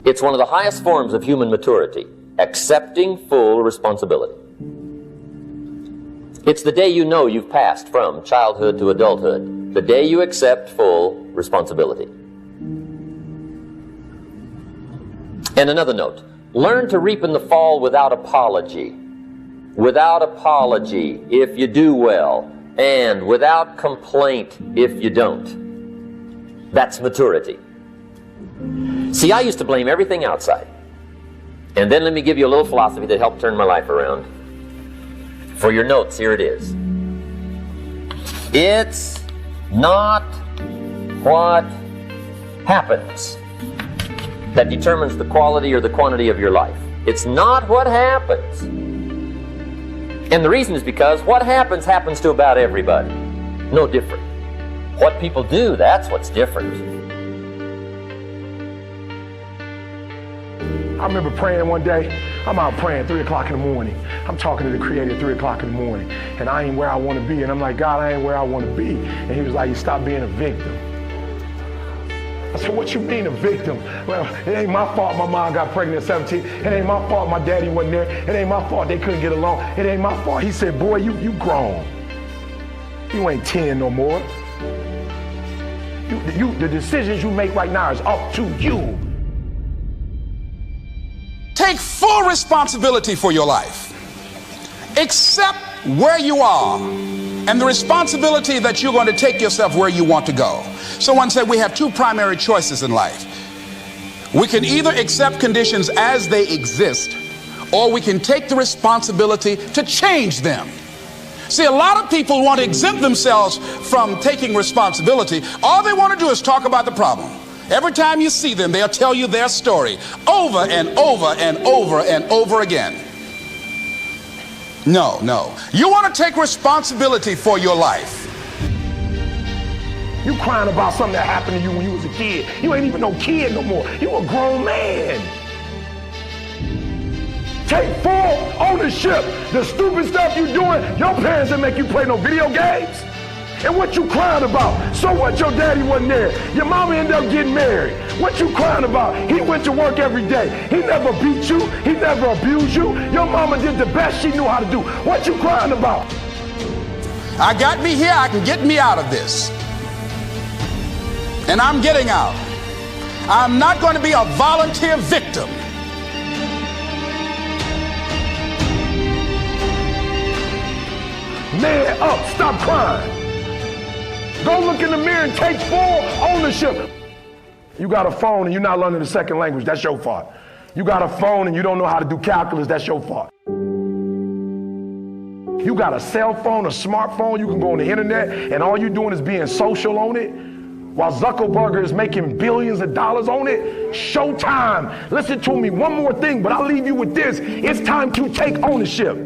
It's one of the highest forms of human maturity, accepting full responsibility. It's the day you know you've passed from childhood to adulthood, the day you accept full responsibility. And another note, learn to reap in the fall without apology. Without apology if you do well, and without complaint if you don't. That's maturity. See, I used to blame everything outside. And then let me give you a little philosophy that helped turn my life around. For your notes, here it is. It's not what happens that determines the quality or the quantity of your life. It's not what happens. And the reason is because what happens to about everybody. No different. What people do, that's what's different. I remember praying one day. I'm out praying 3 o'clock in the morning. I'm talking to the Creator at 3 o'clock in the morning. And I ain't where I want to be. And I'm like, God, I ain't where I want to be. And he was like, you stop being a victim. I said, what you mean a victim? Well, it ain't my fault my mom got pregnant at 17. It ain't my fault my daddy wasn't there. It ain't my fault they couldn't get along. It ain't my fault. He said, boy, you grown. You ain't 10 no more. The decisions you make right now is up to you. Take full responsibility for your life. Accept where you are and the responsibility that you're going to take yourself where you want to go. Someone said we have two primary choices in life. We can either accept conditions as they exist, or we can take the responsibility to change them. See, a lot of people want to exempt themselves from taking responsibility. All they want to do is talk about the problem. Every time you see them, they'll tell you their story over and over and over and over again. No. You want to take responsibility for your life. You crying about something that happened to you when you was a kid. You ain't even no kid no more. You a grown man. Take full ownership. The stupid stuff you doing, your parents didn't make you play no video games. And what you crying about? So what, your daddy wasn't there? Your mama ended up getting married. What you crying about? He went to work every day. He never beat you. He never abused you. Your mama did the best she knew how to do. What you crying about? I got me here, I can get me out of this. And I'm getting out. I'm not going to be a volunteer victim. Man up, stop crying. Go look in the mirror and take full ownership. You got a phone and you're not learning the second language, that's your fault. You got a phone and you don't know how to do calculus, that's your fault. You got a cell phone, a smartphone, you can go on the internet and all you're doing is being social on it, while Zuckerberg is making billions of dollars on it. Showtime. Listen to me, one more thing, but I'll leave you with this. It's time to take ownership.